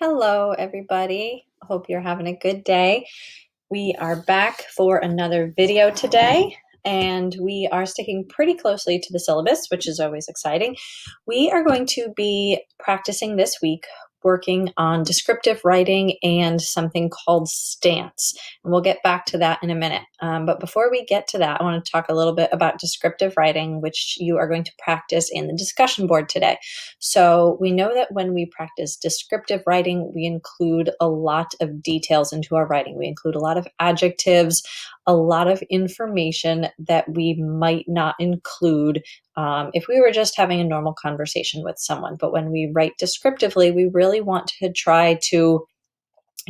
Hello, everybody. Hope you're having a good day. We are back for another video today, and we are sticking pretty closely to the syllabus, which is always exciting. We are going to be practicing this week working on descriptive writing and something called stance. And we'll get back to that in a minute. But before we get to that, I want to talk a little bit about descriptive writing, which you are going to practice in the discussion board today. So we know that when we practice descriptive writing, we include a lot of details into our writing. We include a lot of adjectives, a lot of information that we might not include if we were just having a normal conversation with someone. But when we write descriptively, we really want to try to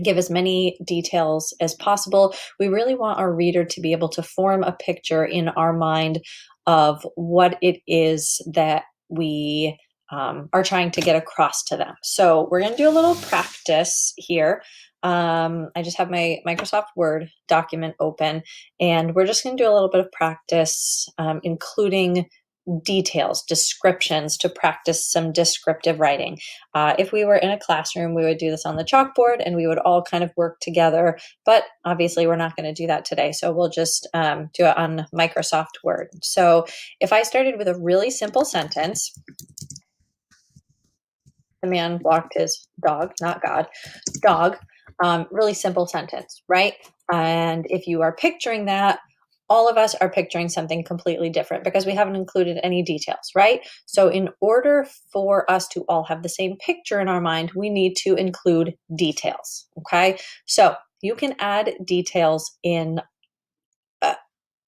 give as many details as possible. We really want our reader to be able to form a picture in our mind of what it is that we are trying to get across to them. So we're going to do a little practice here. I just have my Microsoft Word document open, and we're just going to do a little bit of practice, including details, descriptions, to practice some descriptive writing. If we were in a classroom, we would do this on the chalkboard and we would all kind of work together, but obviously we're not going to do that today. So we'll just do it on Microsoft Word. So if I started with a really simple sentence, the man walked his dog, not God, dog, really simple sentence, right? And if you are picturing that, all of us are picturing something completely different because we haven't included any details, right? So in order for us to all have the same picture in our mind, we need to include details, okay? So you can add details in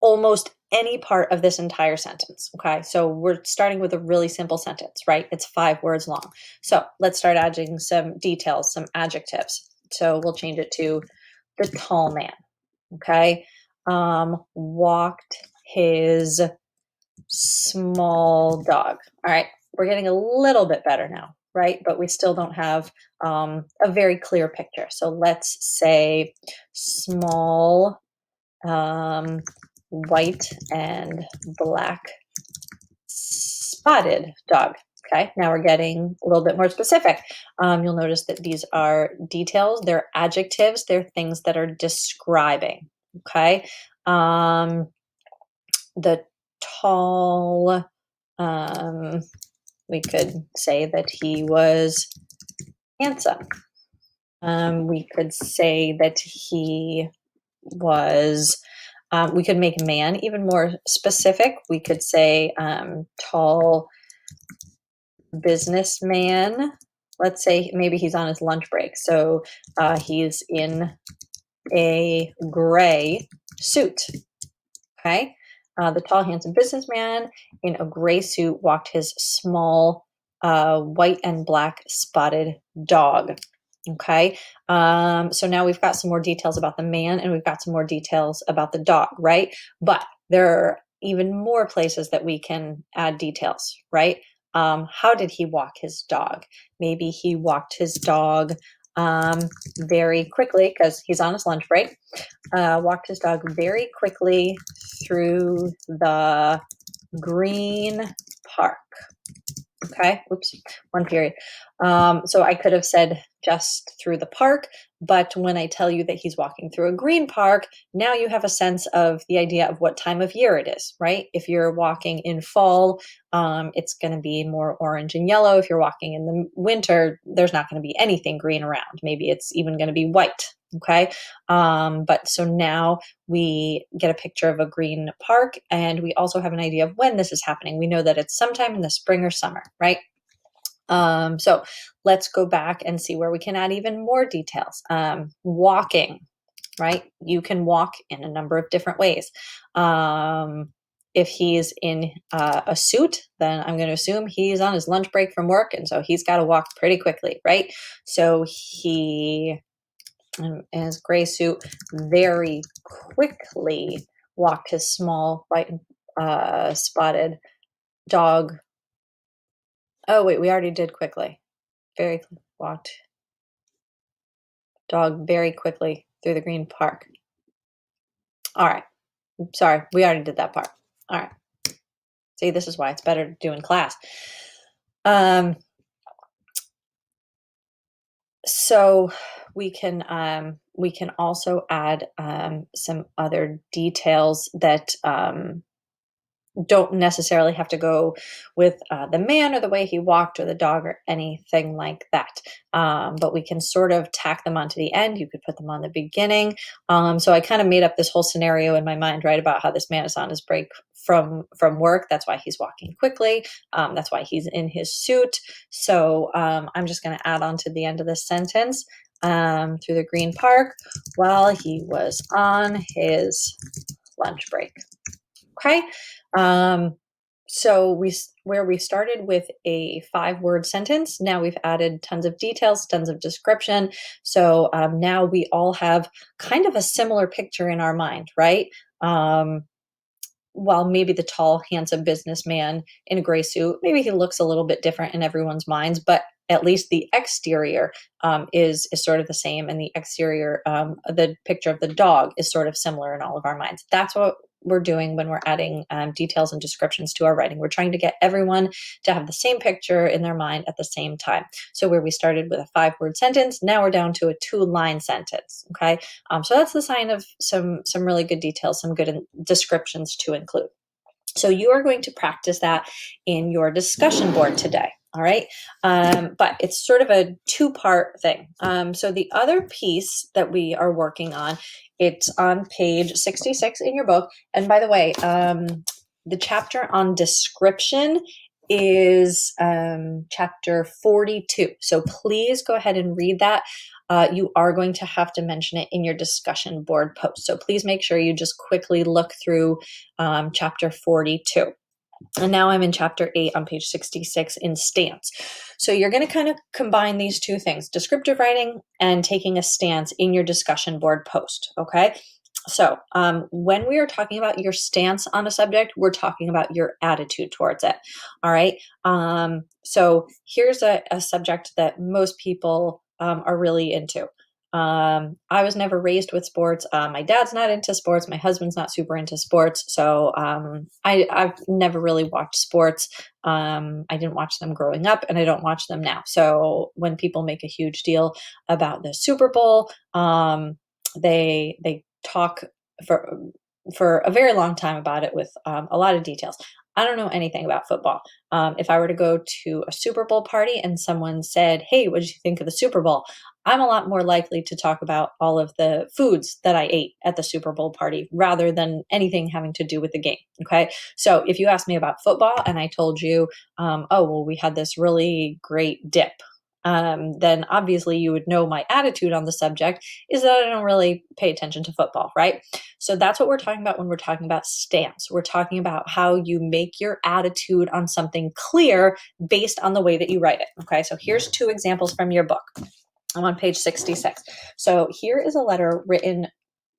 almost any part of this entire sentence, okay? So we're starting with a really simple sentence, right? It's 5 words long. So let's start adding some details, some adjectives. So we'll change it to the tall man, okay? Walked his small dog. All right, we're getting a little bit better now, right? But we still don't have a very clear picture. So let's say small white and black spotted dog. Okay, now we're getting a little bit more specific. You'll notice that these are details, they're adjectives, they're things that are describing. Okay, the tall, we could say that he was handsome. We could say that he was, we could make man even more specific. We could say tall businessman. Let's say maybe he's on his lunch break. So he's in a gray suit. Okay. The tall, handsome businessman in a gray suit walked his small white and black spotted dog. Okay. So now we've got some more details about the man and we've got some more details about the dog, right? But there are even more places that we can add details, right? How did he walk his dog? Maybe he walked his dog very quickly because he's on his lunch break. Walked his dog very quickly through the green park. Okay, oops, one period. So I could have said just through the park, but when I tell you that he's walking through a green park, now you have a sense of the idea of what time of year it is, right? If you're walking in fall, it's going to be more orange and yellow. If you're walking in the winter, there's not going to be anything green around. Maybe it's even going to be white. Okay. But so now we get a picture of a green park and we also have an idea of when this is happening. We know that it's sometime in the spring or summer, right? So let's go back and see where we can add even more details. Walking, right? You can walk in a number of different ways. If he's in a suit, then I'm going to assume he's on his lunch break from work. And so he's got to walk pretty quickly, right? So he, in his gray suit, very quickly walked his small white spotted dog. Oh, wait, we already did quickly. Very walked dog very quickly through the green park. All right. Sorry, we already did that part. All right. See, this is why it's better to do in class. So we can also add some other details that don't necessarily have to go with the man or the way he walked or the dog or anything like that. But we can sort of tack them onto the end. You could put them on the beginning. So I kind of made up this whole scenario in my mind, right, about how this man is on his break from work. That's why he's walking quickly. That's why he's in his suit. So I'm just going to add on to the end of this sentence. Through the green park while he was on his lunch break. Okay. Um, so where we started with a 5-word sentence, now we've added tons of details, tons of description. So now we all have kind of a similar picture in our mind, right? While maybe the tall, handsome businessman in a gray suit, maybe he looks a little bit different in everyone's minds, but at least the exterior is sort of the same, and the exterior, the picture of the dog is sort of similar in all of our minds. That's what we're doing when we're adding details and descriptions to our writing. We're trying to get everyone to have the same picture in their mind at the same time. So where we started with a 5-word sentence, now we're down to a 2-line sentence. Okay, so that's the sign of some really good details, some good descriptions to include. So you are going to practice that in your discussion board today. All right. But it's sort of a 2-part thing. So the other piece that we are working on, it's on page 66 in your book. And by the way, the chapter on description is chapter 42. So please go ahead and read that. You are going to have to mention it in your discussion board post. So please make sure you just quickly look through chapter 42. And now I'm in chapter 8 on page 66 in stance. So you're going to kind of combine these two things, descriptive writing and taking a stance in your discussion board post. Okay. So when we are talking about your stance on a subject, we're talking about your attitude towards it. All right. So here's a subject that most people are really into. I was never raised with sports. My dad's not into sports. My husband's not super into sports. So I've never really watched sports. I didn't watch them growing up, and I don't watch them now. So when people make a huge deal about the Super Bowl, they talk for a very long time about it with a lot of details. I don't know anything about football. If I were to go to a Super Bowl party and someone said, "Hey, what did you think of the Super Bowl?" I'm a lot more likely to talk about all of the foods that I ate at the Super Bowl party rather than anything having to do with the game. Okay. So if you asked me about football and I told you, oh, well, we had this really great dip, then obviously you would know my attitude on the subject is that I don't really pay attention to football, right? So that's what we're talking about when we're talking about stance. We're talking about how you make your attitude on something clear based on the way that you write it. Okay. So here's 2 examples from your book. I'm on page 66. So here is a letter written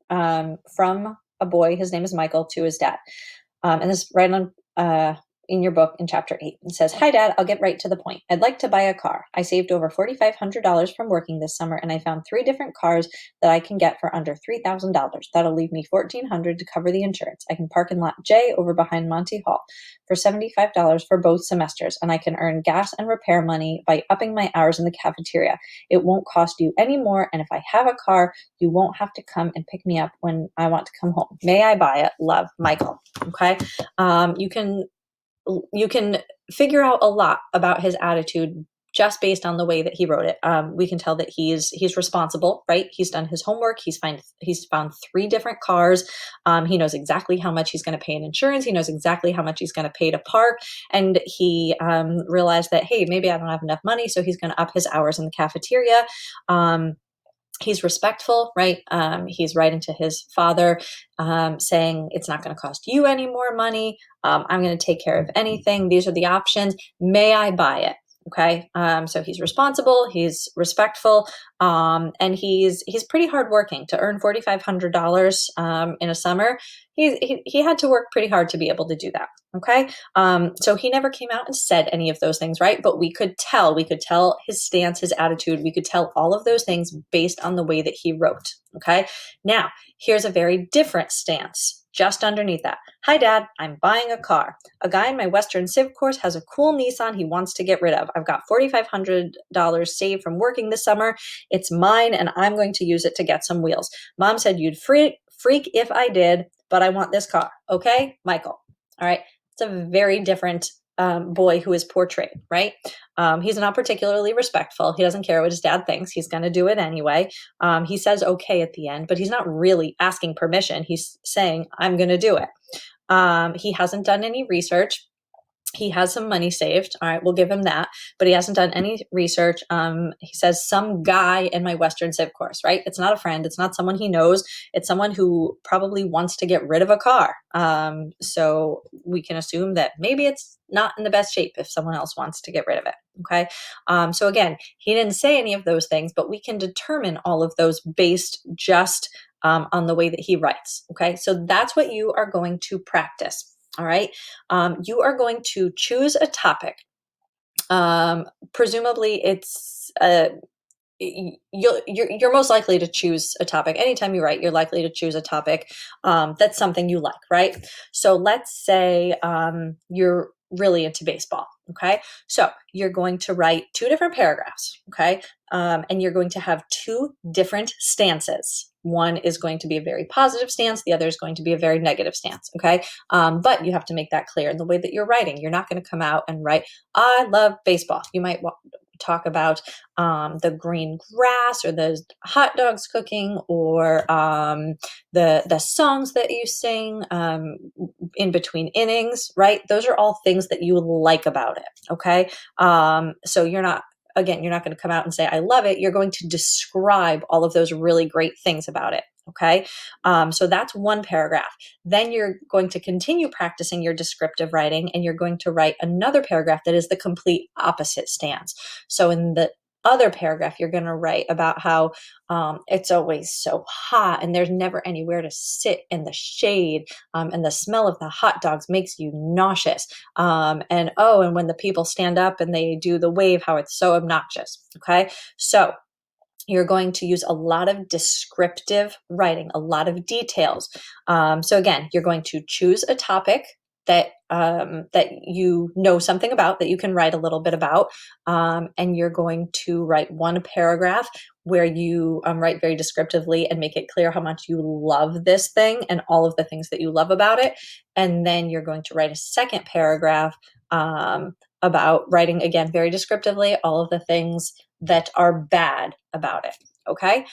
from a boy, his name is Michael, to his dad. And this is right on in your book in chapter 8. It says, "Hi, Dad, I'll get right to the point. I'd like to buy a car. I saved over $4,500 from working this summer, and I found 3 different cars that I can get for under $3,000. That'll leave me $1,400 to cover the insurance. I can park in lot J over behind Monty Hall for $75 for both semesters, and I can earn gas and repair money by upping my hours in the cafeteria. It won't cost you any more, and if I have a car, you won't have to come and pick me up when I want to come home. May I buy it? Love, Michael." Okay. You can figure out a lot about his attitude just based on the way that he wrote it. We can tell that he's responsible, right? He's done his homework. He's found 3 different cars. He knows exactly how much he's going to pay in insurance. He knows exactly how much he's going to pay to park, and he realized that, hey, maybe I don't have enough money, so he's going to up his hours in the cafeteria. He's respectful, right? He's writing to his father, saying, "It's not going to cost you any more money. I'm going to take care of anything. These are the options. May I buy it?" Okay. So he's responsible, he's respectful, and he's pretty hardworking to earn $4,500 in a summer. He had to work pretty hard to be able to do that. Okay. So he never came out and said any of those things, right? But we could tell his stance, his attitude. We could tell all of those things based on the way that he wrote. Okay. Now, here's a very different stance just underneath that. Hi, Dad, I'm buying a car. A guy in my Western Civ course has a cool Nissan he wants to get rid of. I've got $4,500 saved from working this summer. It's mine, and I'm going to use it to get some wheels. Mom said you'd freak if I did, but I want this car. Okay, Michael. All right. It's a very different boy who is portrayed, right? He's not particularly respectful. He doesn't care what his dad thinks. He's going to do it anyway. He says okay at the end, but he's not really asking permission. He's saying, I'm going to do it. He hasn't done any research. He has some money saved. All right, we'll give him that. But he hasn't done any research. He says some guy in my Western Civ course, right? It's not a friend. It's not someone he knows. It's someone who probably wants to get rid of a car. So we can assume that maybe it's not in the best shape if someone else wants to get rid of it. Okay. So again, he didn't say any of those things, but we can determine all of those based just on the way that he writes. Okay. So that's what you are going to practice. All right. You are going to choose a topic. Presumably it's, you're most likely to choose a topic. Anytime you write, you're likely to choose a topic that's something you like, right? So let's say you're really into baseball, okay? So you're going to write 2 different paragraphs, okay? And you're going to have 2 different stances. One is going to be a very positive stance. The other is going to be a very negative stance, okay? But you have to make that clear in the way that you're writing. You're not going to come out and write, I love baseball. You might talk about the green grass or the hot dogs cooking or the songs that you sing in between innings, right? Those are all things that you like about it, okay? So you're not going to come out and say, I love it. You're going to describe all of those really great things about it. Okay. So that's one paragraph. Then you're going to continue practicing your descriptive writing and you're going to write another paragraph that is the complete opposite stance. So in the other paragraph, you're going to write about how it's always so hot and there's never anywhere to sit in the shade, and the smell of the hot dogs makes you nauseous. And when the people stand up and they do the wave, how it's so obnoxious. Okay, so you're going to use a lot of descriptive writing, a lot of details. So again, you're going to choose a topic that you know something about, that you can write a little bit about, and you're going to write one paragraph where you write very descriptively and make it clear how much you love this thing and all of the things that you love about it. And then you're going to write a second paragraph about writing, again, very descriptively, all of the things that are bad about it. Okay.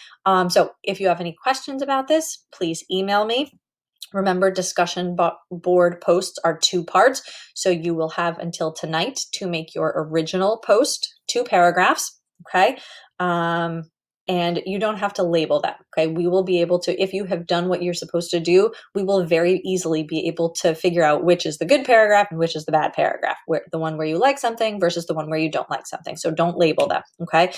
So if you have any questions about this, please email me. Remember, discussion board posts are 2 parts. So you will have until tonight to make your original post, 2 paragraphs. Okay. And you don't have to label them. Okay. We will be able to, if you have done what you're supposed to do, we will very easily be able to figure out which is the good paragraph and which is the bad paragraph, where the one where you like something versus the one where you don't like something. So don't label them. Okay.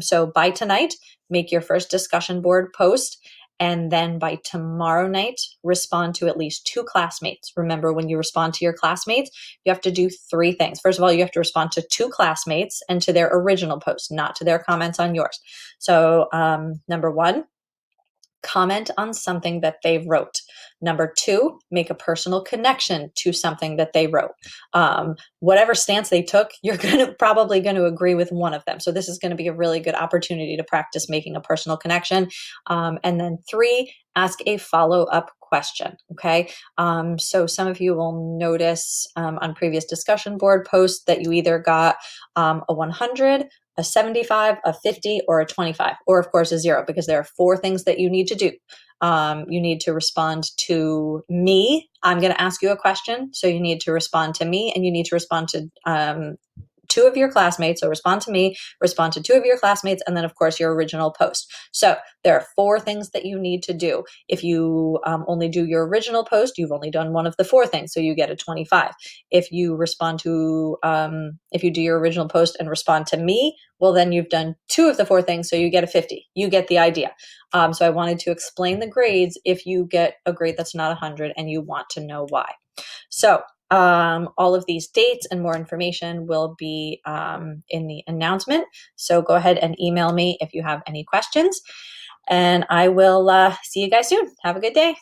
So by tonight, make your first discussion board post. And then by tomorrow night, respond to at least 2 classmates. Remember, when you respond to your classmates, you have to do 3 things. First of all, you have to respond to 2 classmates and to their original post, not to their comments on yours. So number 1, comment on something that they wrote. Number 2, make a personal connection to something that they wrote. Whatever stance they took, you're probably going to agree with one of them. So this is going to be a really good opportunity to practice making a personal connection. And then 3, ask a follow-up question. Okay. So some of you will notice on previous discussion board posts that you either got a 100, a 75, a 50, or a 25, or of course a 0, because there are 4 things that you need to do. You need to respond to me. I'm going to ask you a question. So you need to respond to me, and you need to respond to 2 of your classmates. So respond to me, respond to 2 of your classmates, and then of course your original post. So there are 4 things that you need to do. If you only do your original post, you've only done one of the 4 things, so you get a 25. If you respond to, if you do your original post and respond to me, well, then you've done 2 of the 4 things, so you get a 50. You get the idea. So I wanted to explain the grades if you get a grade that's not 100 and you want to know why. So all of these dates and more information will be in the announcement. So go ahead and email me if you have any questions, and I will see you guys soon. Have a good day.